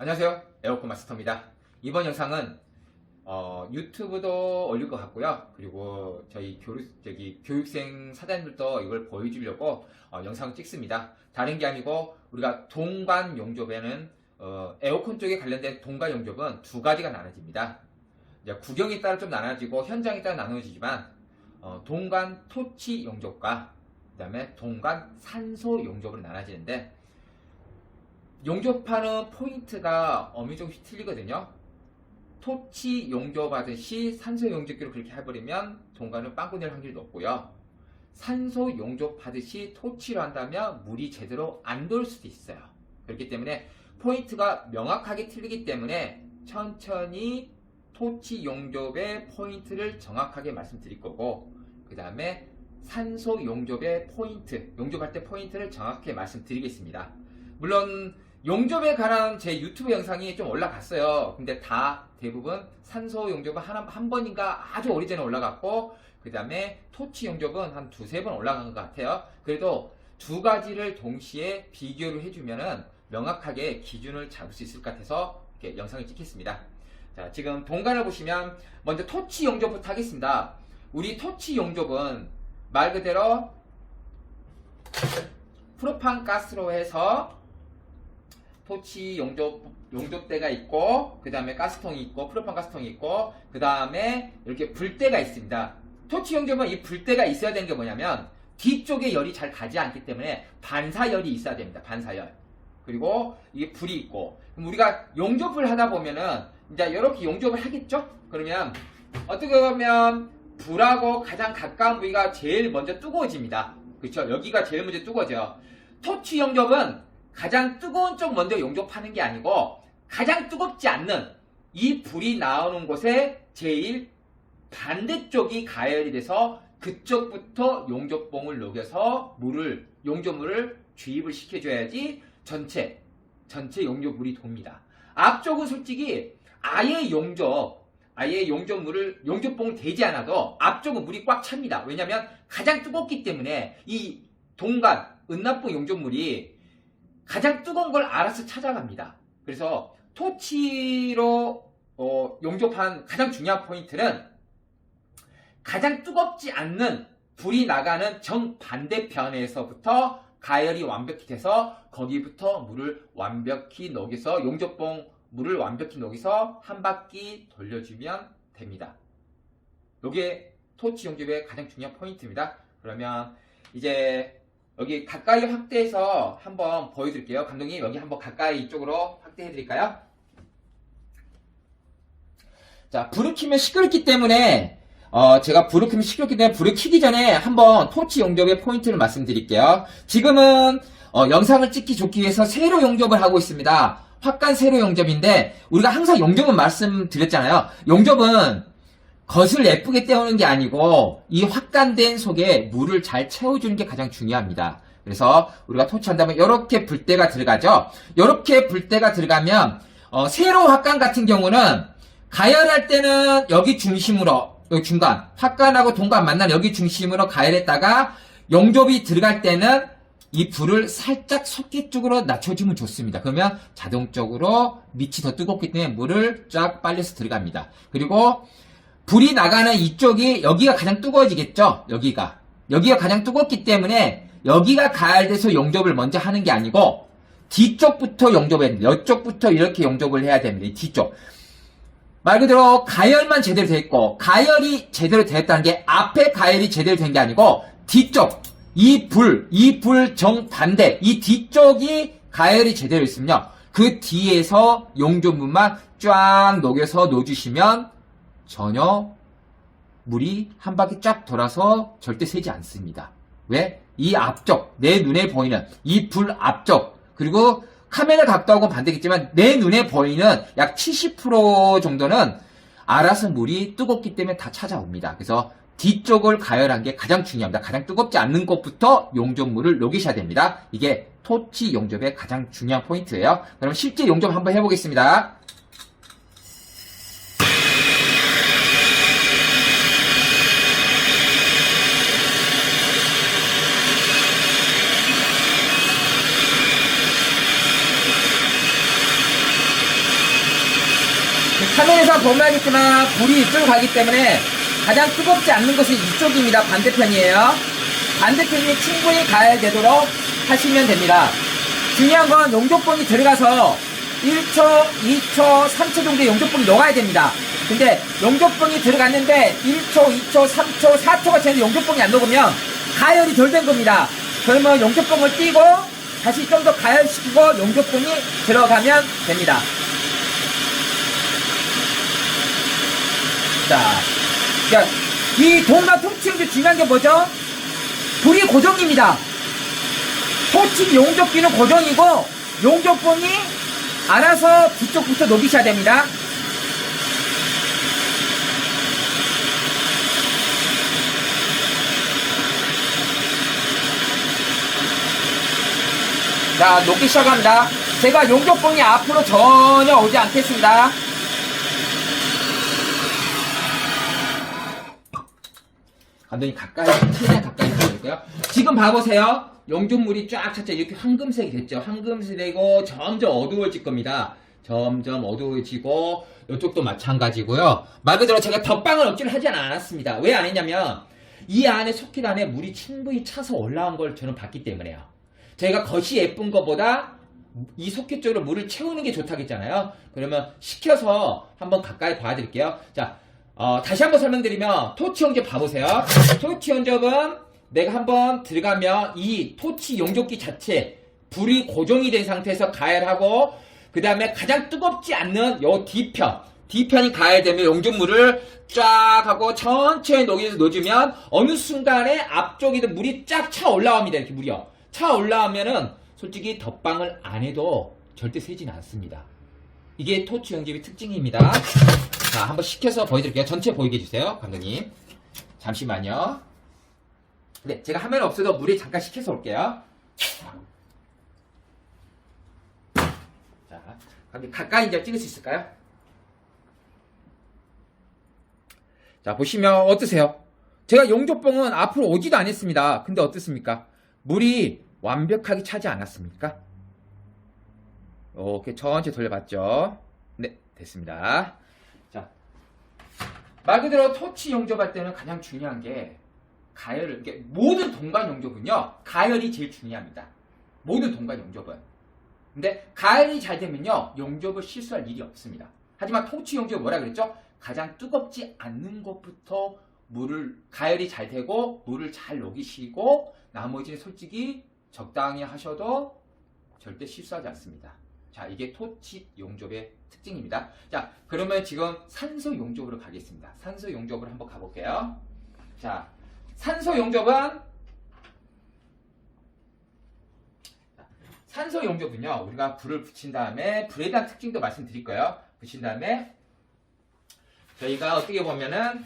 안녕하세요, 에어컨 마스터입니다. 이번 영상은 유튜브도 올릴 것 같고요. 그리고 저희 교육생 사장님들도 이걸 보여주려고 영상을 찍습니다. 다른 게 아니고 우리가 동관 용접에는 에어컨 쪽에 관련된 동관 용접은 두 가지가 나눠집니다. 이제 구경에 따라 좀 나눠지고 현장에 따라 나눠지지만 동관 토치 용접과 그 다음에 동관 산소 용접으로 나눠지는데, 용접하는 포인트가 어느 정도 틀리거든요. 토치 용접하듯이 산소 용접기로 그렇게 해버리면 동관은 빵꾸 낼 확률이 높고요. 산소 용접하듯이 토치로 한다면 물이 제대로 안 돌 수도 있어요. 그렇기 때문에 포인트가 명확하게 틀리기 때문에 천천히 토치 용접의 포인트를 정확하게 말씀드릴 거고, 그 다음에 산소 용접의 포인트, 용접할 때 포인트를 정확하게 말씀드리겠습니다. 물론 용접에 관한 제 유튜브 영상이 좀 올라갔어요. 근데 대부분 산소 용접은 한 번인가 아주 오래전에 올라갔고, 그 다음에 토치 용접은 한 두세 번 올라간 것 같아요. 그래도 두 가지를 동시에 비교를 해주면은 명확하게 기준을 잡을 수 있을 것 같아서 이렇게 영상을 찍겠습니다. 자, 지금 동관을 보시면 먼저 토치 용접부터 하겠습니다. 우리 토치 용접은 말 그대로 프로판 가스로 해서 토치 용접대가 있고, 그 다음에 가스통이 있고, 프로판 가스통이 있고, 그 다음에 이렇게 불대가 있습니다. 토치 용접은 이 불대가 있어야 되는 게 뭐냐면 뒤쪽에 열이 잘 가지 않기 때문에 반사열이 있어야 됩니다. 반사열. 그리고 이게 불이 있고, 그럼 우리가 용접을 하다 보면은 이제 이렇게 용접을 하겠죠? 그러면 어떻게 보면 불하고 가장 가까운 부위가 제일 먼저 뜨거워집니다. 그렇죠? 여기가 제일 먼저 뜨거워져요. 토치 용접은 가장 뜨거운 쪽 먼저 용접하는 게 아니고 가장 뜨겁지 않는 이 불이 나오는 곳에 제일 반대쪽이 가열이 돼서 그쪽부터 용접봉을 녹여서 용접물을 주입을 시켜줘야지 전체 용접물이 돕니다. 앞쪽은 솔직히 아예 용접봉을 대지 않아도 앞쪽은 물이 꽉 찹니다. 왜냐하면 가장 뜨겁기 때문에 이 동관 은납봉 용접물이 가장 뜨거운 걸 알아서 찾아갑니다. 그래서 토치로 용접한 가장 중요한 포인트는 가장 뜨겁지 않는 불이 나가는 정반대편에서부터 가열이 완벽히 돼서 거기부터 물을 완벽히 녹여서 용접봉 물을 완벽히 녹여서 한 바퀴 돌려주면 됩니다. 이게 토치 용접의 가장 중요한 포인트입니다. 그러면 이제 여기 가까이 확대해서 한번 보여드릴게요. 감독님 여기 한번 가까이 이쪽으로 확대해 드릴까요? 자, 불을 켜면 시끄럽기 때문에 제가 불을 켜면 시끄럽기 때문에 불을 켜기 전에 한번 토치 용접의 포인트를 말씀드릴게요. 지금은 영상을 찍기 좋기 위해서 세로 용접을 하고 있습니다. 확간 세로 용접인데, 우리가 항상 용접은 말씀드렸잖아요. 용접은 겉을 예쁘게 떼우는 게 아니고 이 확간된 속에 물을 잘 채워주는 게 가장 중요합니다. 그래서 우리가 토치한다면 이렇게 불대가 들어가죠. 이렇게 불대가 들어가면 세로 확간 같은 경우는 가열할 때는 여기 중심으로, 여기 중간 확간하고 동간 만난 여기 중심으로 가열했다가 용접이 들어갈 때는 이 불을 살짝 속개 쪽으로 낮춰주면 좋습니다. 그러면 자동적으로 밑이 더 뜨겁기 때문에 물을 쫙 빨려서 들어갑니다. 그리고 불이 나가는 이쪽이, 여기가 가장 뜨거워지겠죠? 여기가 가장 뜨겁기 때문에 여기가 가열돼서 용접을 먼저 하는 게 아니고 뒤쪽부터 용접해야 됩니다. 이쪽부터 이렇게 용접을 해야 됩니다. 이 뒤쪽. 말 그대로 가열만 제대로 돼 있고, 가열이 제대로 되었다는 게 앞에 가열이 제대로 된 게 아니고 뒤쪽, 이 불 정반대, 이 뒤쪽이 가열이 제대로 있으면요, 그 뒤에서 용접물만 쫙 녹여서 넣어주시면 전혀 물이 한 바퀴 쫙 돌아서 절대 새지 않습니다. 왜? 이 앞쪽, 내 눈에 보이는 이 불 앞쪽, 그리고 카메라 각도하고 반대겠지만 내 눈에 보이는 약 70% 정도는 알아서 물이 뜨겁기 때문에 다 찾아옵니다. 그래서 뒤쪽을 가열한 게 가장 중요합니다. 가장 뜨겁지 않는 곳부터 용접물을 녹이셔야 됩니다. 이게 토치 용접의 가장 중요한 포인트예요. 그럼 실제 용접 한번 해보겠습니다. 화면에서 보면 알겠지만 불이 이쪽으로 가기 때문에 가장 뜨겁지 않는 것이 이쪽입니다. 반대편이에요. 반대편이 충분히 가열되도록 하시면 됩니다. 중요한 건 용접봉이 들어가서 1초, 2초, 3초 정도의 용접봉이 녹아야 됩니다. 근데 용접봉이 들어갔는데 1초, 2초, 3초, 4초가 지났는데 용접봉이 안 녹으면 가열이 덜 된 겁니다. 그러면 용접봉을 띄고 다시 좀 더 가열시키고 용접봉이 들어가면 됩니다. 자, 그러니까 이 동마 토치용도 중요한 게 뭐죠? 불이 고정입니다. 토치 용접기는 고정이고 용접봉이 알아서 뒤쪽부터 녹이셔야 됩니다. 자, 녹기 시작합니다. 제가 용접봉이 앞으로 전혀 오지 않겠습니다. 감독님 가까이, 최대한 가까이 보여줄게요. 지금 봐보세요. 용접물이 쫙 찼죠. 이렇게 황금색이 됐죠. 황금색이 되고 점점 어두워질 겁니다. 점점 어두워지고 이쪽도 마찬가지고요. 말 그대로 제가 덧방을 억지로 하지 않았습니다. 왜 안 했냐면 이 안에 소켓 안에 물이 충분히 차서 올라온 걸 저는 봤기 때문에요. 저희가 겉이 예쁜 것보다 이 소켓 쪽으로 물을 채우는 게 좋다고 했잖아요. 그러면 식혀서 한번 가까이 봐드릴게요. 자, 다시 한번 설명드리면 토치 용접 봐보세요. 토치 용접은 내가 한번 들어가면 이 토치 용접기 자체 불이 고정이 된 상태에서 가열하고 그 다음에 가장 뜨겁지 않는 요 뒤편이 가열되면 용접물을 쫙 하고 천천히 녹여주면 어느 순간에 앞쪽에도 물이 쫙 차 올라옵니다. 이렇게 물이요. 차 올라오면은 솔직히 덧방을 안 해도 절대 새진 않습니다. 이게 토치 용접의 특징입니다. 자, 한번 식혀서 보여드릴게요. 전체 보이게 해주세요, 감독님. 잠시만요. 네, 제가 화면 없어도 물에 잠깐 식혀서 올게요. 자, 감독님 가까이 이제 찍을 수 있을까요? 자, 보시면 어떠세요? 제가 용접봉은 앞으로 오지도 않았습니다. 근데 어떻습니까? 물이 완벽하게 차지 않았습니까? 이렇게 천천히 돌려봤죠? 네, 됐습니다. 자, 말 그대로 토치 용접할 때는 가장 중요한 게 가열을, 모든 동관 용접은요, 가열이 제일 중요합니다. 모든 동관 용접은. 근데 가열이 잘 되면요, 용접을 실수할 일이 없습니다. 하지만 토치 용접은 뭐라 그랬죠? 가장 뜨겁지 않는 것부터 가열이 잘 되고, 물을 잘 녹이시고, 나머지는 솔직히 적당히 하셔도 절대 실수하지 않습니다. 자, 이게 토치 용접의 특징입니다. 자, 그러면 지금 산소 용접으로 가겠습니다. 산소 용접으로 한번 가볼게요. 자, 산소 용접은 우리가 불을 붙인 다음에 불에 대한 특징도 말씀드릴 거예요. 붙인 다음에 저희가 어떻게 보면은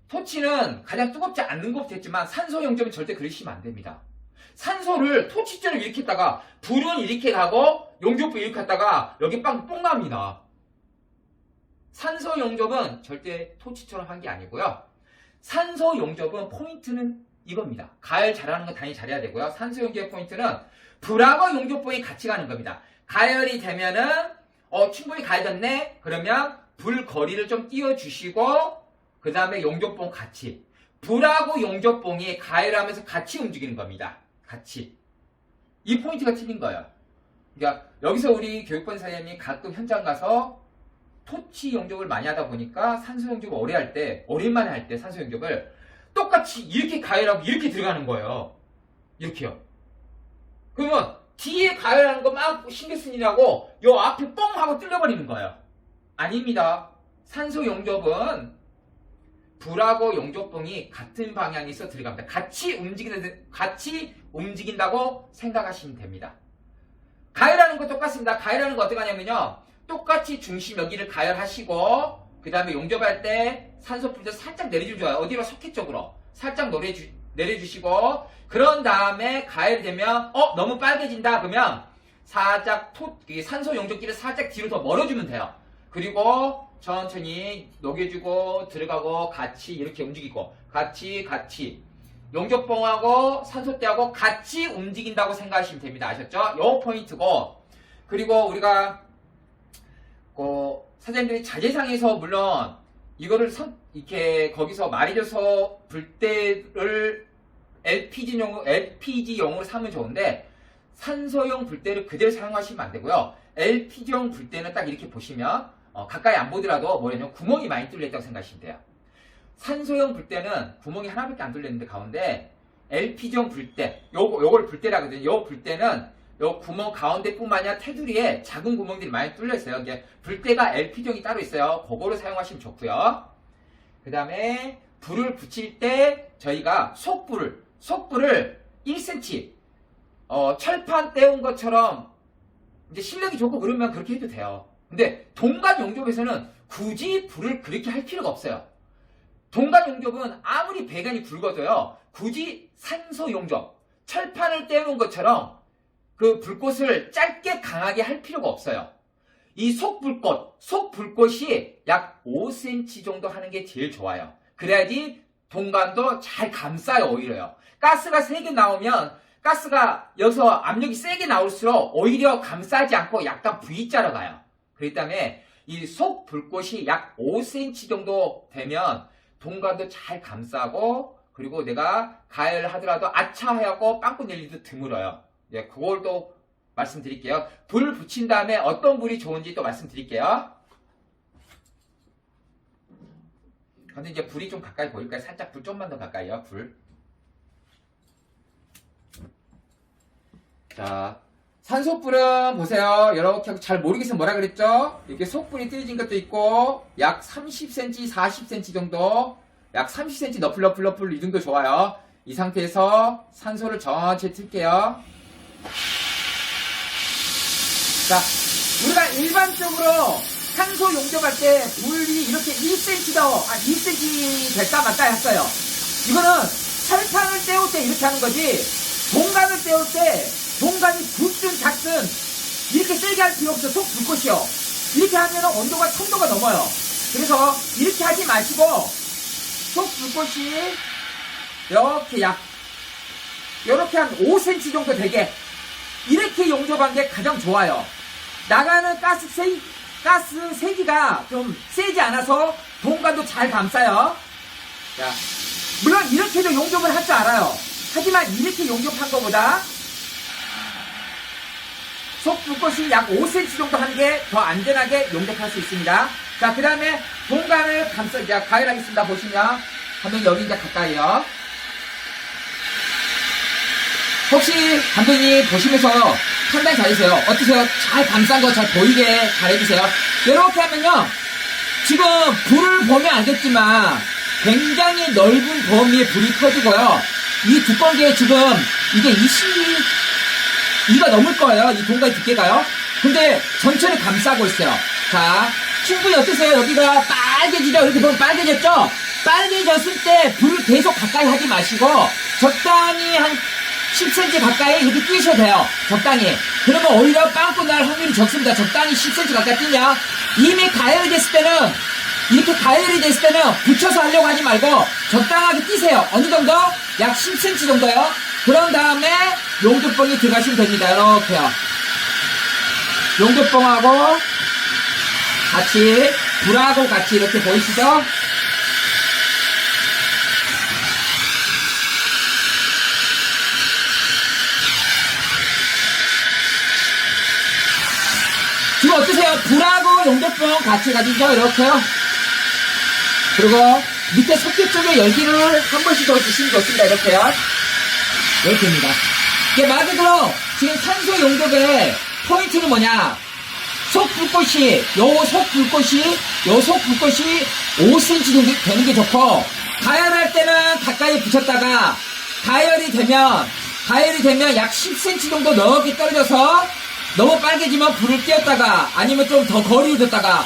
토치는 가장 뜨겁지 않는 것부터 했지만 산소 용접은 절대 그러시면 안 됩니다. 산소를 토치처럼 이렇게 했다가 불은 이렇게 가고 용접부 이렇게 했다가 여기 뽕 납니다. 산소 용접은 절대 토치처럼 한 게 아니고요. 산소 용접은 포인트는 이겁니다. 가열 잘하는 건 당연히 잘해야 되고요. 산소 용접의 포인트는 불하고 용접봉이 같이 가는 겁니다. 가열이 되면은 충분히 가열됐네? 그러면 불 거리를 좀 띄워주시고 그 다음에 용접봉 같이 불하고 용접봉이 가열하면서 같이 움직이는 겁니다. 같이. 이 포인트가 틀린 거예요. 그러니까 여기서 우리 교육본 선생님이 가끔 현장 가서 토치 용접을 많이 하다 보니까 산소 용접을 오랜만에 할 때 산소 용접을 똑같이 이렇게 가열하고 이렇게 들어가는 거예요. 이렇게요. 그러면 뒤에 가열하는 거 막 신경 쓰느라고 요 앞에 뻥 하고 뚫려버리는 거예요. 아닙니다. 산소 용접은 불하고 용접봉이 같은 방향에서 들어갑니다. 같이 움직인다고 생각하시면 됩니다. 가열하는 거 똑같습니다. 가열하는 거 어떻게 하냐면요. 똑같이 중심 여기를 가열하시고 그 다음에 용접할 때 산소 풀도 살짝 내려주면 좋아요. 어디로? 소켓 쪽으로 살짝 내려주시고 그런 다음에 가열되면 너무 빨개진다 그러면 살짝 산소 용접기를 살짝 뒤로 더 멀어주면 돼요. 그리고 천천히 녹여주고 들어가고 같이 이렇게 움직이고 같이 용접봉하고 산소대하고 같이 움직인다고 생각하시면 됩니다. 아셨죠? 요 포인트고 그리고 우리가 사장님들이 자재상에서 물론 이거를 이렇게 거기서 말해줘서 불대를 LPG용으로 사면 좋은데 산소용 불대를 그대로 사용하시면 안 되고요. LPG용 불대는 딱 이렇게 보시면 가까이 안 보더라도 뭐냐면 구멍이 많이 뚫려있다고 생각하시면 돼요. 산소용 불대는 구멍이 하나밖에 안 뚫렸는데 가운데 LPG용 불대, 요걸 불대라거든요. 요 불대는 요 구멍 가운데뿐만 아니라 테두리에 작은 구멍들이 많이 뚫려 있어요. 이게 불대가 LPG용이 따로 있어요. 그거를 사용하시면 좋고요. 그 다음에 불을 붙일 때 저희가 속불을 1cm 철판 떼운 것처럼 이제 실력이 좋고 그러면 그렇게 해도 돼요. 근데 동간 용접에서는 굳이 불을 그렇게 할 필요가 없어요. 동간 용접은 아무리 배관이 굵어도요, 굳이 산소 용접, 철판을 떼우는 것처럼 그 불꽃을 짧게 강하게 할 필요가 없어요. 이 속불꽃이 약 5cm 정도 하는 게 제일 좋아요. 그래야지 동간도 잘 감싸요, 오히려요. 가스가 세게 나오면 가스가 여기서 압력이 세게 나올수록 오히려 감싸지 않고 약간 V자로 가요. 그렇기 때문에 이 속불꽃이 약 5cm 정도 되면 동간도 잘 감싸고, 그리고 내가 가열을 하더라도 아차하고 빵꾸 낼 일도 드물어요. 예, 그걸 또 말씀드릴게요. 불 붙인 다음에 어떤 불이 좋은지 또 말씀드릴게요. 근데 이제 불이 좀 가까이 보일까요? 살짝 불 좀만 더 가까이요, 불. 자, 산소불은 보세요. 이렇게 잘 모르겠으면 뭐라 그랬죠? 이렇게 속불이 띄어진 것도 있고, 약 30cm, 40cm 정도, 약 30cm 너플 이 정도 좋아요. 이 상태에서 산소를 전체 틀게요. 자, 우리가 일반적으로 산소 용접할 때 불이 이렇게 2cm 됐다 맞다 했어요. 이거는 철판을 떼울 때 이렇게 하는 거지, 동간을 떼울 때 동간이 굵든 작든 이렇게 세게 할 필요 없어. 속 불꽃이요. 이렇게 하면 온도가 1000도가 넘어요. 그래서 이렇게 하지 마시고 속 불꽃이 이렇게 한 5cm 정도 되게 이렇게 용접한 게 가장 좋아요. 나가는 가스 세기가 좀 세지 않아서 동간도 잘 감싸요. 자, 물론 이렇게도 용접을 할 줄 알아요. 하지만 이렇게 용접한 것보다 속불꽃이 약 5cm 정도 하는 게 더 안전하게 용접할 수 있습니다. 자, 그 다음에 동간을 이제 가열하겠습니다. 보시면 한번 여기 이제 가까이요. 혹시 감독님 보시면서 판단 잘해주세요. 어떠세요? 잘 감싼 거 잘 보이게 잘해주세요. 이렇게 하면요, 지금 불을 보면 알겠지만 굉장히 넓은 범위의 불이 터지고요. 이 두꺼운 게 지금 이게 22가 넘을 거예요. 이 동간의 두께가요. 근데 전체를 감싸고 있어요. 자, 충분히 어떠세요? 여기가 빨개지죠? 이렇게 보면 빨개졌죠? 빨개졌을 때 불을 계속 가까이 하지 마시고 적당히 한 10cm 가까이 이렇게 뛰셔도 돼요. 적당히. 그러면 오히려 빵꾸 날 확률이 적습니다. 적당히 10cm 가까이 뛰냐. 이미 가열이 됐을 때는, 이렇게 가열이 됐을 때는 붙여서 하려고 하지 말고 적당하게 뛰세요. 어느 정도? 약 10cm 정도요. 그런 다음에 용접봉이 들어가시면 됩니다. 이렇게요. 용접봉하고 같이, 불하고 같이 이렇게 보이시죠? 지금 어떠세요? 불하고 용접봉 같이 가지죠? 이렇게요. 그리고 밑에 속개 쪽에 열기를 한 번씩 더 주시면 좋습니다. 이렇게요. 이렇게입니다. 이게 말 그대로 지금 산소 용접의 포인트는 뭐냐? 속불꽃이 5cm 정도 되는 게 좋고, 가열할 때는 가까이 붙였다가 가열이 되면 약 10cm 정도 넓게 떨어져서 너무 빨개지면 불을 띄웠다가 아니면 좀 더 거리를 뒀다가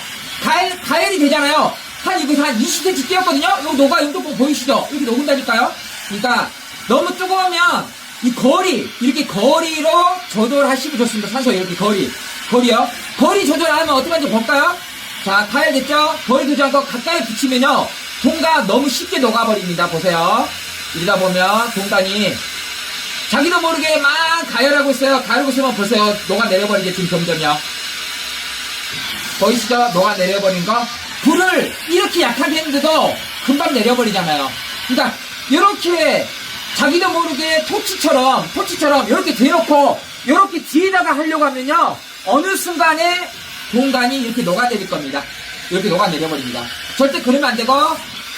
가열이 되잖아요. 이거 한 20cm 띄웠거든요. 이거 녹아, 용접봉 보이시죠? 이렇게 녹은다니까요. 그러니까 너무 뜨거우면 이 이렇게 거리로 조절하시면 좋습니다. 산소 이렇게 거리요. 거리 조절하면 어떻게 하는지 볼까요? 자, 가열됐죠? 거리 조절하고 가까이 붙이면요, 동간 너무 쉽게 녹아버립니다. 보세요. 이러다 보면 동간이 자기도 모르게 막 가열하고 있어요. 가열하고 있으면 보세요. 녹아내려버리게 지금 점점요. 보이시죠? 녹아 내려버린 거. 불을 이렇게 약하게 했는데도 금방 내려버리잖아요. 그러니까 이렇게 자기도 모르게 토치처럼 이렇게 대놓고 이렇게 뒤에다가 하려고 하면요, 어느 순간에 동간이 이렇게 녹아내릴 겁니다. 이렇게 녹아내려버립니다. 절대 그러면 안 되고,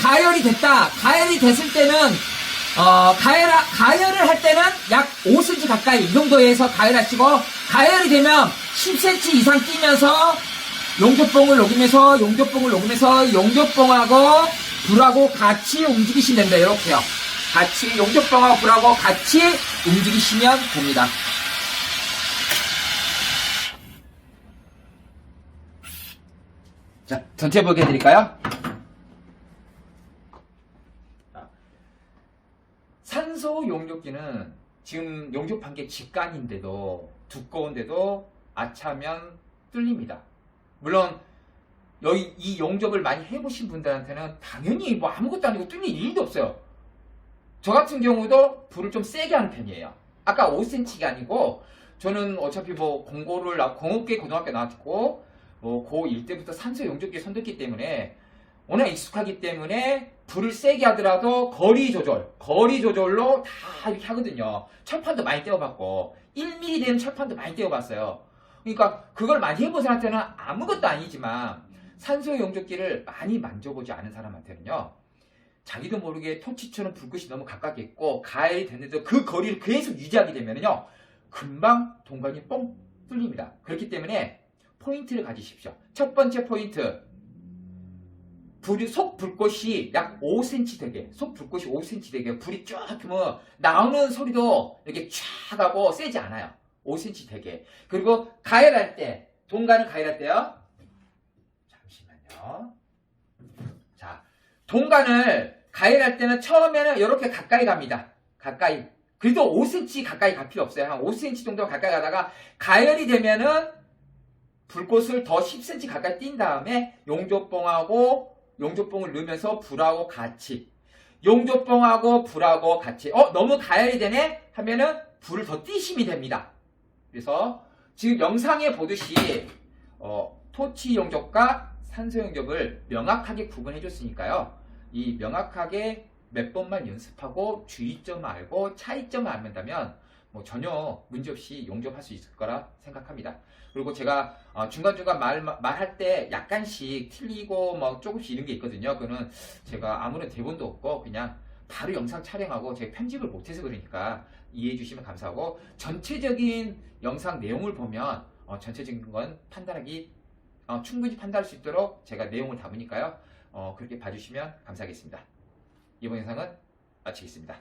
가열이 됐다. 가열이 됐을 때는 가열을 할 때는 약 5cm 가까이 이 정도에서 가열하시고, 가열이 되면 10cm 이상 뛰면서 용접봉을 녹이면서 용접봉하고 불하고 같이 움직이시면 됩니다. 이렇게요. 같이 용접봉하고 불하고 같이 움직이시면 됩니다. 자, 전체 보게 해드릴까요? 산소 용접기는 지금 용접한 게 직간인데도 두꺼운데도 아차하면 뚫립니다. 물론 여기 이 용접을 많이 해보신 분들한테는 당연히 뭐 아무것도 아니고 뚫릴 일도 없어요. 저 같은 경우도 불을 좀 세게 하는 편이에요. 아까 5cm가 아니고 저는 어차피 뭐 공업계 고등학교 나왔고 뭐 고1 때부터 산소 용접기에 손댔기 때문에 워낙 익숙하기 때문에 불을 세게 하더라도 거리 조절로 다 이렇게 하거든요. 철판도 많이 떼어봤고 1mm 되는 철판도 많이 떼어봤어요. 그러니까 그걸 많이 해본 사람한테는 아무것도 아니지만 산소 용접기를 많이 만져보지 않은 사람한테는요, 자기도 모르게 토치처럼 불꽃이 너무 가깝게 있고 가열이 됐는데도 그 거리를 계속 유지하게 되면요, 금방 동간이 뻥 뚫립니다. 그렇기 때문에 포인트를 가지십시오. 첫 번째 포인트, 속 불꽃이 약 5cm 되게, 불이 쫙 켜면 나오는 소리도 이렇게 쫙 하고 세지 않아요. 5cm 되게. 그리고 가열할 때, 동간을 가열할 때요, 잠시만요. 자, 동간을 가열할 때는 처음에는 이렇게 가까이 갑니다. 가까이. 그래도 5cm 가까이 갈 필요 없어요. 한 5cm 정도 가까이 가다가 가열이 되면은 불꽃을 더 10cm 가까이 띈 다음에 용접봉을 넣으면서 불하고 같이, 너무 가열이 되네 하면은 불을 더 띄시면 됩니다. 그래서 지금 영상에 보듯이 토치 용접과 산소 용접을 명확하게 구분해 줬으니까요, 이 명확하게 몇 번만 연습하고 주의점을 알고 차이점을 알면다면 뭐 전혀 문제없이 용접할 수 있을 거라 생각합니다. 그리고 제가 중간중간 말할 때 약간씩 틀리고 뭐 조금씩 이런 게 있거든요. 그거는 제가 아무런 대본도 없고 그냥 바로 영상 촬영하고 제가 편집을 못해서 그러니까 이해해 주시면 감사하고, 전체적인 영상 내용을 보면 전체적인 건 충분히 판단할 수 있도록 제가 내용을 담으니까요, 그렇게 봐주시면 감사하겠습니다. 이번 영상은 마치겠습니다.